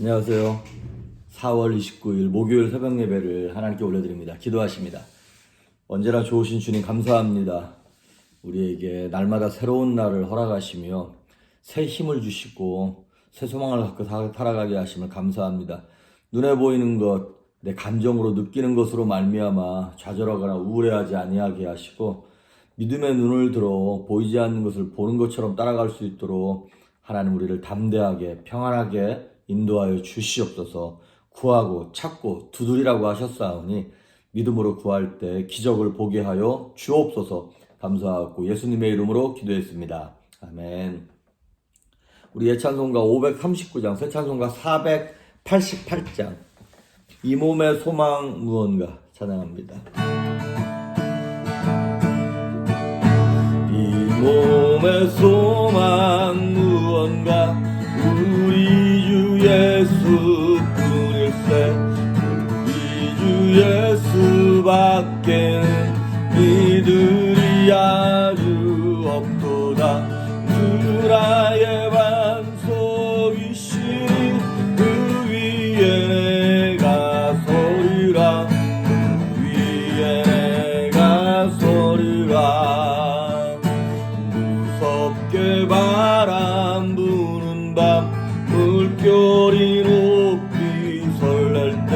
안녕하세요. 4월 29일 목요일 새벽 예배를 하나님께 올려드립니다. 기도하십니다. 언제나 좋으신 주님 감사합니다. 우리에게 날마다 새로운 날을 허락하시며 새 힘을 주시고 새 소망을 갖고 살아가게 하심을 감사합니다. 눈에 보이는 것, 내 감정으로 느끼는 것으로 말미암아 좌절하거나 우울해하지 아니하게 하시고 믿음의 눈을 들어 보이지 않는 것을 보는 것처럼 따라갈 수 있도록 하나님 우리를 담대하게 평안하게 인도하여 주시옵소서. 구하고 찾고 두드리라고 하셨사오니 믿음으로 구할 때 기적을 보게 하여 주옵소서. 감사하고 예수님의 이름으로 기도했습니다. 아멘. 우리 예찬송가 539장, 새찬송가 488장 이 몸의 소망 무언가 찬양합니다. 이 몸의 소망 무언가 우리 주 예수뿐일세. 우리 주 예수밖에 믿으리 아주 없도다. 주 나의 반석이시니 그 위에 내가 서리라. 그 위에 내가 서리라. 무섭게 바람 부는 밤 물결이 높이 설날 때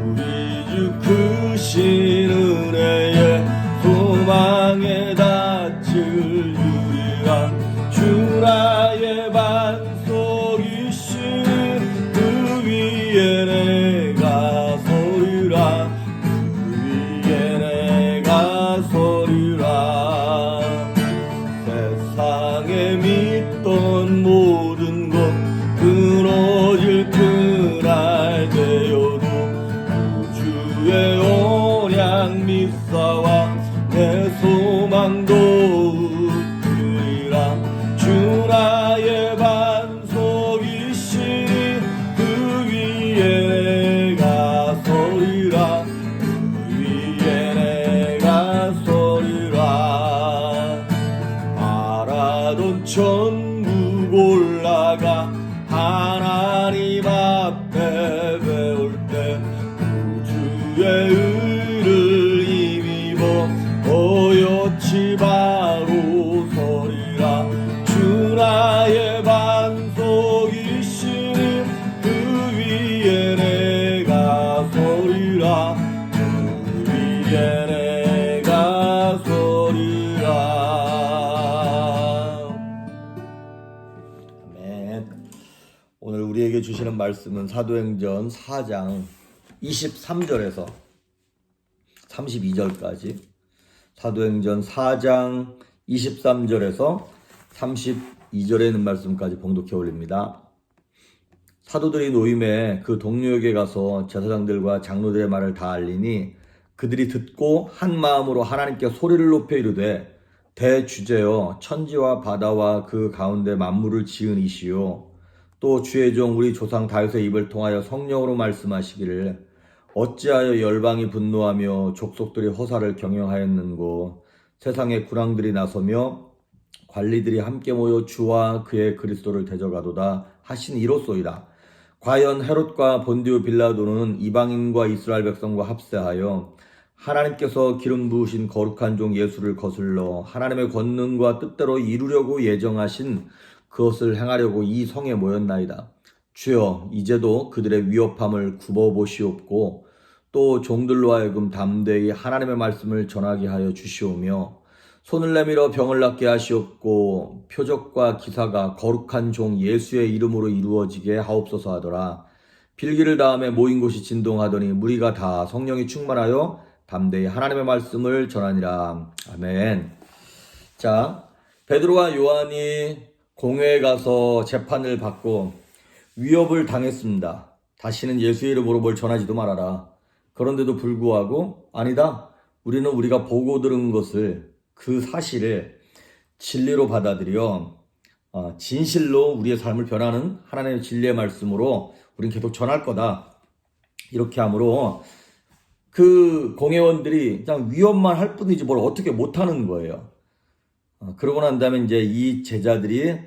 우리 주 크신 은혜에 소망에 닿을 줄이라. 주 나의 반석이신 그 위에 내가 서리라. 그 위에 내가 서리라. 세상에 믿던 모든 것 끊어질 그날 되어도 우주의 언약 믿사와 내 소망도 웃으리라. 주 나의 반석이시니 그 위에 내가 서리라. 그 위에 내가 서리라. 바라던 천국 올라가 하나님 앞에 배울 때 우주의 의를 힘입어 어여치 바로 서리라. 주 나의 반석이시니 그 위에 내가 서리라. 그 위에 내가 서리라. 아멘. 오늘 우리에게 주시는 말씀은 사도행전 4장 23절에서 32절까지 사도행전 4장 23절에서 32절에 있는 말씀까지 봉독해 올립니다. 사도들이 노임에 그 동료에게 가서 제사장들과 장로들의 말을 다 알리니 그들이 듣고 한 마음으로 하나님께 소리를 높여 이르되 대주제여 천지와 바다와 그 가운데 만물을 지은 이시요 또 주의 종 우리 조상 다윗의 입을 통하여 성령으로 말씀하시기를 어찌하여 열방이 분노하며 족속들이 허사를 경영하였는고 세상의 군왕들이 나서며 관리들이 함께 모여 주와 그의 그리스도를 대적하도다 하신 이로소이다. 과연 헤롯과 본디오 빌라도는 이방인과 이스라엘 백성과 합세하여 하나님께서 기름 부으신 거룩한 종 예수를 거슬러 하나님의 권능과 뜻대로 이루려고 예정하신 그것을 행하려고 이 성에 모였나이다. 주여 이제도 그들의 위협함을 굽어보시옵고 또 종들로 하여금 담대히 하나님의 말씀을 전하게 하여 주시오며 손을 내밀어 병을 낫게 하시옵고 표적과 기사가 거룩한 종 예수의 이름으로 이루어지게 하옵소서 하더라. 필기를 다음에 모인 곳이 진동하더니 무리가 다 성령이 충만하여 담대히 하나님의 말씀을 전하니라. 아멘. 자, 베드로와 요한이 공회에 가서 재판을 받고 위협을 당했습니다. 다시는 예수의 이름으로 뭘 전하지도 말아라. 그런데도 불구하고 아니다. 우리는 우리가 보고 들은 것을 그 사실을 진리로 받아들여 진실로 우리의 삶을 변하는 하나님의 진리의 말씀으로 우리는 계속 전할 거다. 이렇게 함으로 그 공회원들이 그냥 위협만 할 뿐이지 뭘 어떻게 못하는 거예요. 그러고 난 다음에 이제 이 제자들이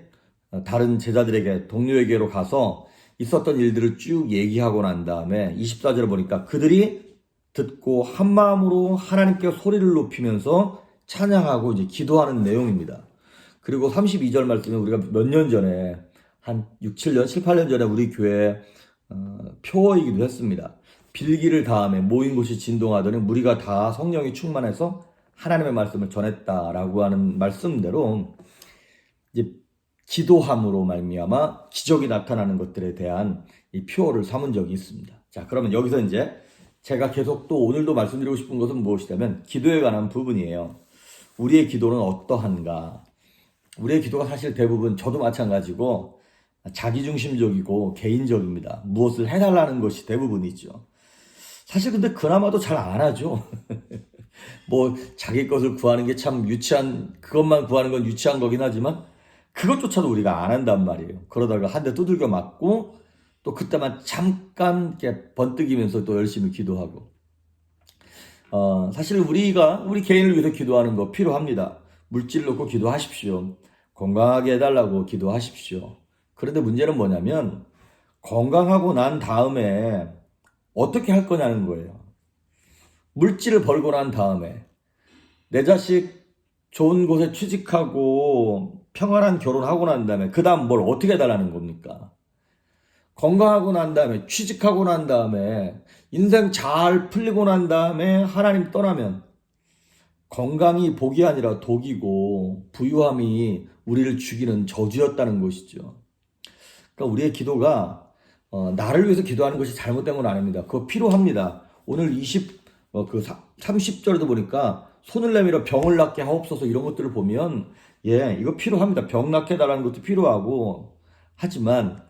다른 제자들에게 동료에게로 가서 있었던 일들을 쭉 얘기하고 난 다음에 24절을 보니까 그들이 듣고 한 마음으로 하나님께 소리를 높이면서 찬양하고 이제 기도하는 내용입니다. 그리고 32절 말씀에 우리가 몇 년 전에 한 6, 7년, 7, 8년 전에 우리 교회 표어이기도 했습니다. 빌기를 다음에 모인 곳이 진동하더니 무리가 다 성령이 충만해서 하나님의 말씀을 전했다라고 하는 말씀대로 이제 기도함으로 말미암아 기적이 나타나는 것들에 대한 이 표어를 삼은 적이 있습니다. 자, 그러면 여기서 이제 제가 계속 또 오늘도 말씀드리고 싶은 것은 무엇이냐면 기도에 관한 부분이에요. 우리의 기도는 어떠한가? 우리의 기도가 사실 대부분 저도 마찬가지고 자기중심적이고 개인적입니다. 무엇을 해달라는 것이 대부분이죠. 사실 근데 그나마도 잘 안 하죠. 뭐 자기 것을 구하는 게 참 유치한, 그것만 구하는 건 유치한 거긴 하지만 그것조차도 우리가 안 한단 말이에요. 그러다가 한 대 두들겨 맞고 또 그때만 잠깐 이렇게 번뜩이면서 또 열심히 기도하고. 사실 우리 개인을 위해서 기도하는 거 필요합니다. 물질 놓고 기도하십시오. 건강하게 해달라고 기도하십시오. 그런데 문제는 뭐냐면 건강하고 난 다음에 어떻게 할 거냐는 거예요. 물질을 벌고 난 다음에 내 자식 좋은 곳에 취직하고 평안한 결혼하고 난 다음에 그 다음 뭘 어떻게 해달라는 겁니까? 건강하고 난 다음에 취직하고 난 다음에 인생 잘 풀리고 난 다음에 하나님 떠나면 건강이 복이 아니라 독이고 부유함이 우리를 죽이는 저주였다는 것이죠. 그러니까 우리의 기도가 나를 위해서 기도하는 것이 잘못된 건 아닙니다. 그거 필요합니다. 오늘 30절에도 보니까 손을 내밀어 병을 낫게 하옵소서 이런 것들을 보면 이거 필요합니다. 병 낫게 해달라는 것도 필요하고 하지만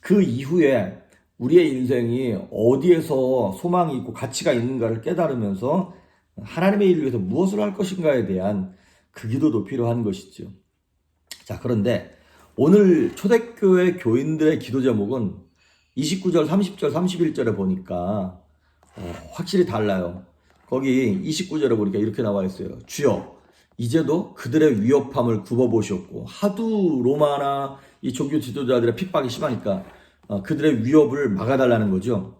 그 이후에 우리의 인생이 어디에서 소망이 있고 가치가 있는가를 깨달으면서 하나님의 일을 위해서 무엇을 할 것인가에 대한 그 기도도 필요한 것이죠. 자, 그런데 오늘 초대교회 교인들의 기도 제목은 29절, 30절, 31절에 보니까 확실히 달라요. 거기 29절에 보니까 이렇게 나와 있어요. 주여, 이제도 그들의 위협함을 굽어보시옵고 하도 로마나 이 종교 지도자들의 핍박이 심하니까 그들의 위협을 막아달라는 거죠.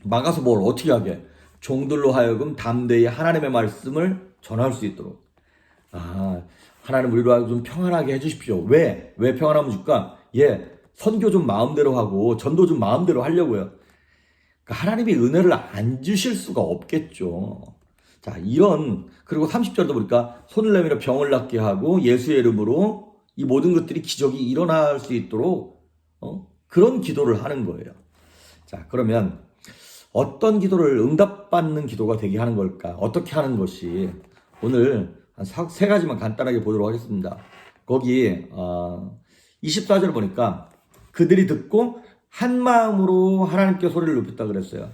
막아서 뭘 어떻게 하게? 종들로 하여금 담대히 하나님의 말씀을 전할 수 있도록. 하나님 우리로 좀 평안하게 해주십시오. 왜 평안함을 줄까? 선교 좀 마음대로 하고 전도 좀 마음대로 하려고요. 그러니까 하나님이 은혜를 안 주실 수가 없겠죠. 자, 그리고 30절도 보니까 손을 내밀어 병을 낫게 하고 예수의 이름으로 이 모든 것들이 기적이 일어날 수 있도록 그런 기도를 하는 거예요. 자, 그러면 어떤 기도를 응답받는 기도가 되게 하는 걸까? 어떻게 하는 것이 오늘 한 세 가지만 간단하게 보도록 하겠습니다. 거기 24절 보니까 그들이 듣고 한 마음으로 하나님께 소리를 높였다 그랬어요.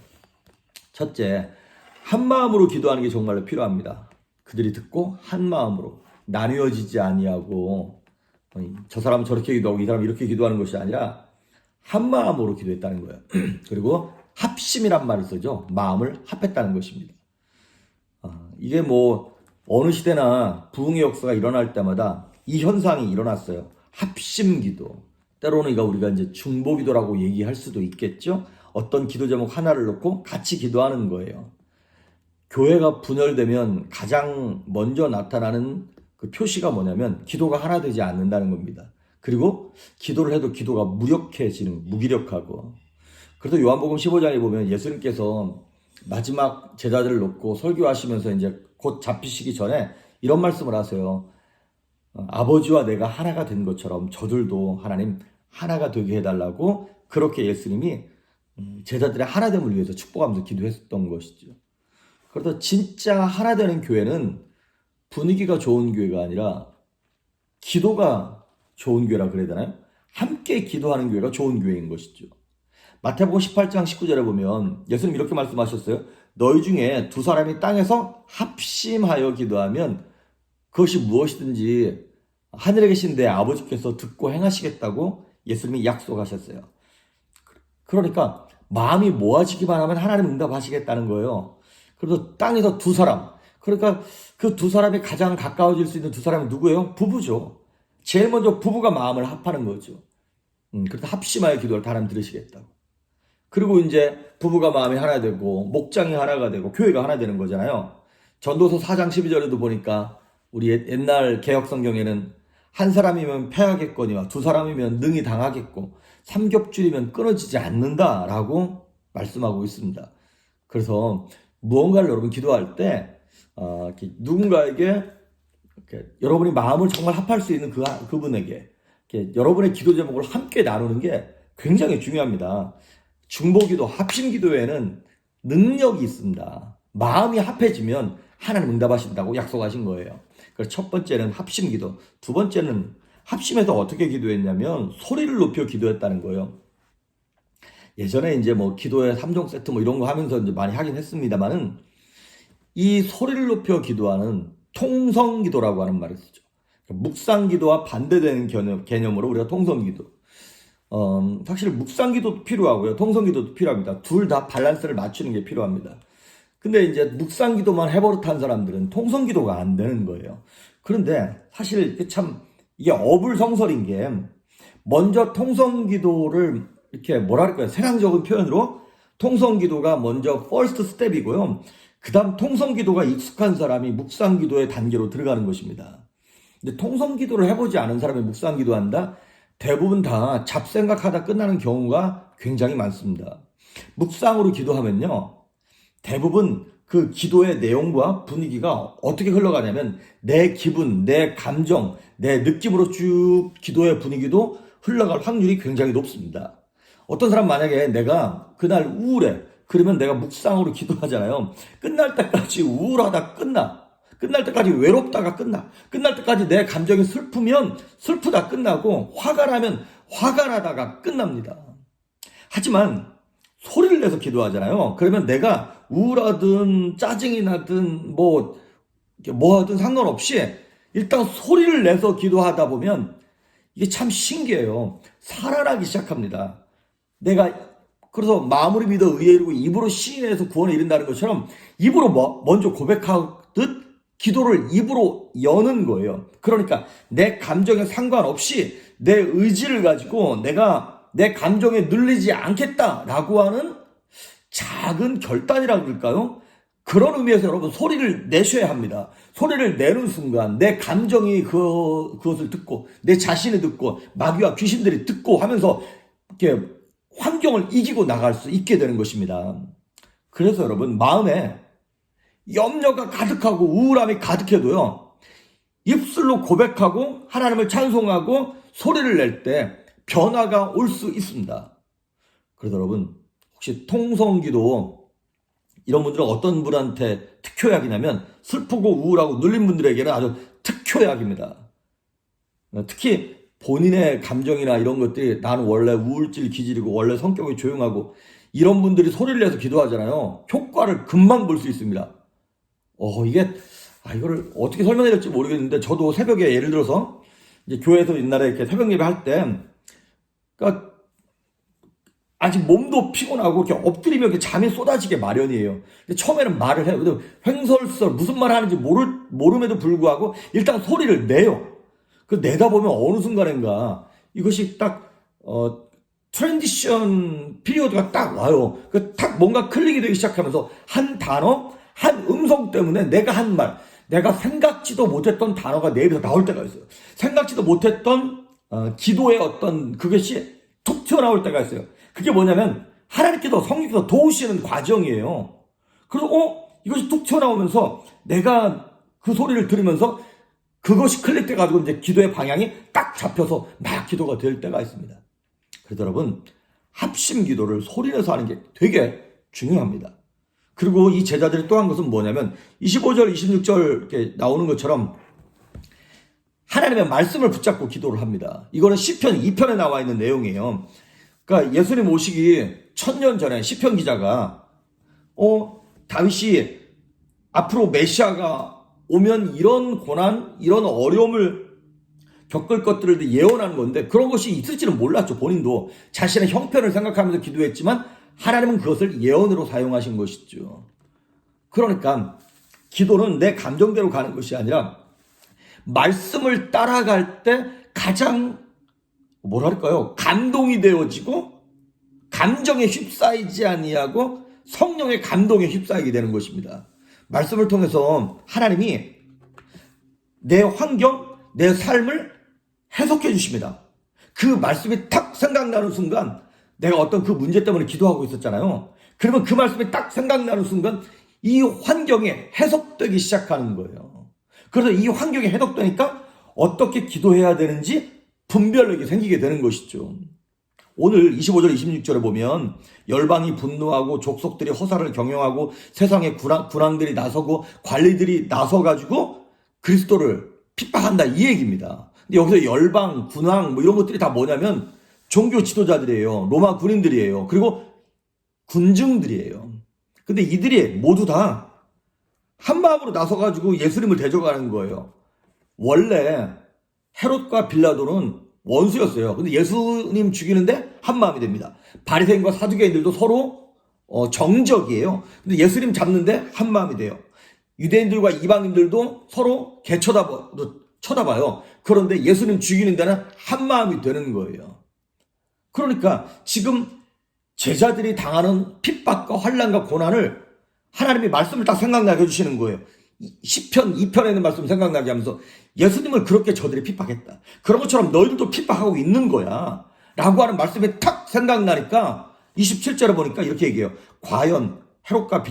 첫째, 한 마음으로 기도하는 게 정말로 필요합니다. 그들이 듣고 한 마음으로 나뉘어지지 아니하고 저 사람은 저렇게 기도하고 이 사람은 이렇게 기도하는 것이 아니라 한 마음으로 기도했다는 거예요. 그리고 합심이란 말을 쓰죠. 마음을 합했다는 것입니다. 이게 어느 시대나 부흥의 역사가 일어날 때마다 이 현상이 일어났어요. 합심 기도. 때로는 우리가 이제 중보 기도라고 얘기할 수도 있겠죠. 어떤 기도 제목 하나를 놓고 같이 기도하는 거예요. 교회가 분열되면 가장 먼저 나타나는 그 표시가 뭐냐면 기도가 하나 되지 않는다는 겁니다. 그리고 기도를 해도 기도가 무력해지는, 무기력하고. 그래서 요한복음 15장에 보면 예수님께서 마지막 제자들을 놓고 설교하시면서 이제 곧 잡히시기 전에 이런 말씀을 하세요. 아버지와 내가 하나가 된 것처럼 저들도 하나님 하나가 되게 해달라고 그렇게 예수님이 제자들의 하나됨을 위해서 축복하면서 기도했던 것이죠. 그래서 진짜 하나 되는 교회는 분위기가 좋은 교회가 아니라 기도가 좋은 교회라 그래야 되나요? 함께 기도하는 교회가 좋은 교회인 것이죠. 마태복음 18장 19절에 보면 예수님 이렇게 말씀하셨어요. 너희 중에 두 사람이 땅에서 합심하여 기도하면 그것이 무엇이든지 하늘에 계신 내 아버지께서 듣고 행하시겠다고 예수님이 약속하셨어요. 그러니까 마음이 모아지기만 하면 하나님 응답하시겠다는 거예요. 그래서 땅에서 두 사람, 그러니까 그 두 사람이 가장 가까워질 수 있는 두 사람이 누구예요? 부부죠. 제일 먼저 부부가 마음을 합하는 거죠. 그래서 합심하여 기도할 때 하나님 들으시겠다고. 그리고 이제 부부가 마음이 하나 되고 목장이 하나가 되고 교회가 하나 되는 거잖아요. 전도서 4장 12절에도 보니까 우리 옛날 개혁 성경에는 한 사람이면 패하겠거니와 두 사람이면 능히 당하겠고 삼겹줄이면 끊어지지 않는다라고 말씀하고 있습니다. 그래서 무언가를 여러분 기도할 때 누군가에게 여러분이 마음을 정말 합할 수 있는 그분에게 여러분의 기도 제목을 함께 나누는 게 굉장히 중요합니다. 중보기도, 합심기도에는 능력이 있습니다. 마음이 합해지면 하나님 응답하신다고 약속하신 거예요. 그래서 첫 번째는 합심기도, 두 번째는 합심해서 어떻게 기도했냐면 소리를 높여 기도했다는 거예요. 예전에 이제 뭐 기도의 3종 세트 뭐 이런 거 하면서 이제 많이 하긴 했습니다만은 이 소리를 높여 기도하는 통성기도라고 하는 말을 쓰죠. 묵상기도와 반대되는 개념으로 우리가 통성기도. 사실 묵상기도도 필요하고요. 통성기도도 필요합니다. 둘 다 밸런스를 맞추는 게 필요합니다. 근데 이제 묵상기도만 해버릇한 사람들은 통성기도가 안 되는 거예요. 그런데 사실 이게 어불성설인 게 먼저 통성기도를 이렇게 뭐랄까요? 세상적인 표현으로 통성기도가 먼저 first step이고요. 그 다음 통성기도가 익숙한 사람이 묵상기도의 단계로 들어가는 것입니다. 근데 통성기도를 해보지 않은 사람이 묵상기도 한다? 대부분 다 잡생각하다 끝나는 경우가 굉장히 많습니다. 묵상으로 기도하면요. 대부분 그 기도의 내용과 분위기가 어떻게 흘러가냐면 내 기분, 내 감정, 내 느낌으로 쭉 기도의 분위기도 흘러갈 확률이 굉장히 높습니다. 어떤 사람 만약에 내가 그날 우울해. 그러면 내가 묵상으로 기도하잖아요. 끝날 때까지 우울하다 끝날 때까지 외롭다가 끝날 때까지 내 감정이 슬프면 슬프다 끝나고 화가 나면 화가 나다가 끝납니다. 하지만 소리를 내서 기도하잖아요. 그러면 내가 우울하든 짜증이 나든 뭐 하든 상관없이 일단 소리를 내서 기도하다 보면 이게 참 신기해요. 살아나기 시작합니다. 그래서 마음으로 믿어 의에 이르고 입으로 시인해서 구원에 이른다는 것처럼 입으로 먼저 고백하듯 기도를 입으로 여는 거예요. 그러니까 내 감정에 상관없이 내 의지를 가지고 내가 내 감정에 눌리지 않겠다라고 하는 작은 결단이라고 그럴까요? 그런 의미에서 여러분 소리를 내셔야 합니다. 소리를 내는 순간 내 감정이 그것을 듣고 내 자신이 듣고 마귀와 귀신들이 듣고 하면서 이렇게 환경을 이기고 나갈 수 있게 되는 것입니다. 그래서 여러분 마음에 염려가 가득하고 우울함이 가득해도요. 입술로 고백하고 하나님을 찬송하고 소리를 낼 때 변화가 올 수 있습니다. 그래서 여러분 혹시 통성기도 이런 분들은 어떤 분한테 특효약이냐면 슬프고 우울하고 눌린 분들에게는 아주 특효약입니다. 특히 본인의 감정이나 이런 것들이 나는 원래 우울질 기질이고 원래 성격이 조용하고 이런 분들이 소리를 내서 기도하잖아요. 효과를 금방 볼 수 있습니다. 이거를 어떻게 설명해야 될지 모르겠는데 저도 새벽에 예를 들어서 이제 교회에서 옛날에 이렇게 새벽 예배 할 때 그러니까 아직 몸도 피곤하고 이렇게 엎드리면 이렇게 잠이 쏟아지게 마련이에요. 근데 처음에는 말을 해요. 근데 횡설수설 무슨 말 하는지 모름에도 불구하고 일단 소리를 내요. 그 내다 보면 어느 순간인가 이것이 딱 트랜지션 피리어드가 딱 와요. 그 딱 뭔가 클릭이 되기 시작하면서 한 단어, 한 음성 때문에 내가 한 말, 내가 생각지도 못했던 단어가 내 입에서 나올 때가 있어요. 생각지도 못했던 기도의 어떤 그것이 툭 튀어나올 때가 있어요. 그게 뭐냐면 하나님께서 성령께서 도우시는 과정이에요. 그래서 이것이 툭 튀어나오면서 내가 그 소리를 들으면서 그것이 클릭돼가지고 이제 기도의 방향이 딱 잡혀서 막 기도가 될 때가 있습니다. 그래서 여러분 합심 기도를 소리내서 하는 게 되게 중요합니다. 그리고 이 제자들이 또 한 것은 뭐냐면 25절, 26절 이렇게 나오는 것처럼 하나님의 말씀을 붙잡고 기도를 합니다. 이거는 시편 2편에 나와 있는 내용이에요. 그러니까 예수님 오시기 1000년 전에 시편 기자가 다윗이 앞으로 메시아가 오면 이런 고난, 이런 어려움을 겪을 것들을 예언하는 건데 그런 것이 있을지는 몰랐죠. 본인도 자신의 형편을 생각하면서 기도했지만 하나님은 그것을 예언으로 사용하신 것이죠. 그러니까 기도는 내 감정대로 가는 것이 아니라 말씀을 따라갈 때 가장 뭐랄까요? 감동이 되어지고 감정에 휩싸이지 아니하고 성령의 감동에 휩싸이게 되는 것입니다. 말씀을 통해서 하나님이 내 환경, 내 삶을 해석해 주십니다. 그 말씀이 딱 생각나는 순간 내가 어떤 그 문제 때문에 기도하고 있었잖아요. 그러면 그 말씀이 딱 생각나는 순간 이 환경에 해석되기 시작하는 거예요. 그래서 이 환경에 해석되니까 어떻게 기도해야 되는지 분별력이 생기게 되는 것이죠. 오늘 25절 26절에 보면 열방이 분노하고 족속들이 허사를 경영하고 세상의 군왕들이 나서고 관리들이 나서가지고 그리스도를 핍박한다 이 얘기입니다. 근데 여기서 열방, 군왕 뭐 이런 것들이 다 뭐냐면 종교 지도자들이에요. 로마 군인들이에요. 그리고 군중들이에요. 근데 이들이 모두 다 한마음으로 나서가지고 예수님을 대적하는 거예요. 원래 헤롯과 빌라도는 원수였어요. 근데 예수님 죽이는데 한마음이 됩니다. 바리새인과 사두개인들도 서로 정적이에요. 근데 예수님 잡는데 한마음이 돼요. 유대인들과 이방인들도 서로 쳐다봐요. 그런데 예수님 죽이는 데는 한마음이 되는 거예요. 그러니까 지금 제자들이 당하는 핍박과 환난과 고난을 하나님이 말씀을 딱 생각나게 해주시는 거예요. 시편 2편에 있는 말씀 생각나게 하면서 예수님을 그렇게 저들이 핍박했다. 그런 것처럼 너희들도 핍박하고 있는 거야. 라고 하는 말씀이 탁 생각나니까 27절에 보니까 이렇게 얘기해요. 과연 헤롯과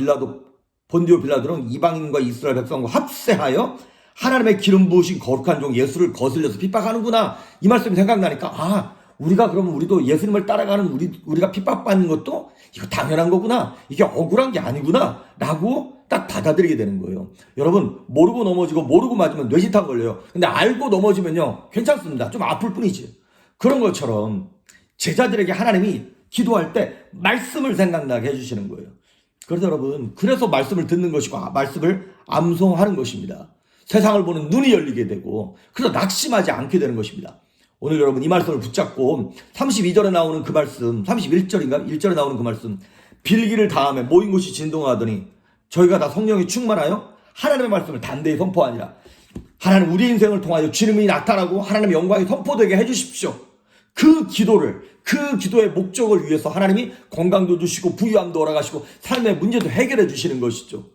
본디오 빌라도는 이방인과 이스라엘 백성과 합세하여 하나님의 기름 부으신 거룩한 종 예수를 거슬려서 핍박하는구나. 이 말씀이 생각나니까 그러면 우리도 예수님을 따라가는 우리가 핍박받는 것도 이거 당연한 거구나. 이게 억울한 게 아니구나. 라고 딱 받아들이게 되는 거예요. 여러분, 모르고 넘어지고 모르고 맞으면 뇌진탕 걸려요. 근데 알고 넘어지면요, 괜찮습니다. 좀 아플 뿐이지. 그런 것처럼 제자들에게 하나님이 기도할 때 말씀을 생각나게 해주시는 거예요. 그래서 여러분, 그래서 말씀을 듣는 것이고 말씀을 암송하는 것입니다. 세상을 보는 눈이 열리게 되고 그래서 낙심하지 않게 되는 것입니다. 오늘 여러분 이 말씀을 붙잡고 32절에 나오는 그 말씀, 31절인가? 1절에 나오는 그 말씀, 빌기를 다음에 모인 곳이 진동하더니 저희가 다 성령이 충만하여 하나님의 말씀을 단대히 선포하니라. 하나님 우리 인생을 통하여 주님이 나타나고 하나님의 영광이 선포되게 해주십시오. 그 기도의 목적을 위해서 하나님이 건강도 주시고 부유함도 허락하시고 삶의 문제도 해결해 주시는 것이죠.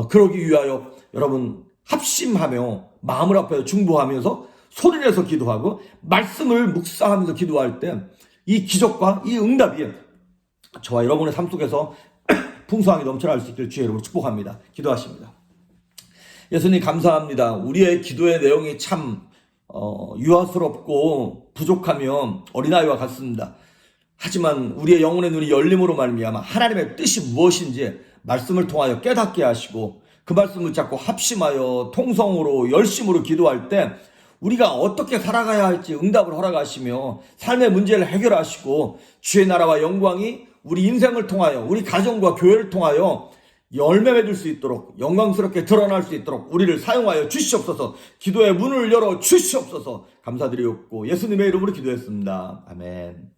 그러기 위하여 여러분 합심하며 마음을 합하여 중보하면서 소리를 내서 기도하고 말씀을 묵상하면서 기도할 때 이 기적과 이 응답이 저와 여러분의 삶 속에서 풍성하게 넘쳐날 수 있기를 주의 이름으로 축복합니다. 기도하십니다. 예수님 감사합니다. 우리의 기도의 내용이 참 유아스럽고 부족하며 어린아이와 같습니다. 하지만 우리의 영혼의 눈이 열림으로 말미암아 하나님의 뜻이 무엇인지 말씀을 통하여 깨닫게 하시고 그 말씀을 잡고 합심하여 통성으로 열심으로 기도할 때 우리가 어떻게 살아가야 할지 응답을 허락하시며 삶의 문제를 해결하시고 주의 나라와 영광이 우리 인생을 통하여 우리 가정과 교회를 통하여 열매 맺을 수 있도록 영광스럽게 드러날 수 있도록 우리를 사용하여 주시옵소서. 기도의 문을 열어 주시옵소서. 감사드리옵고 예수님의 이름으로 기도했습니다. 아멘.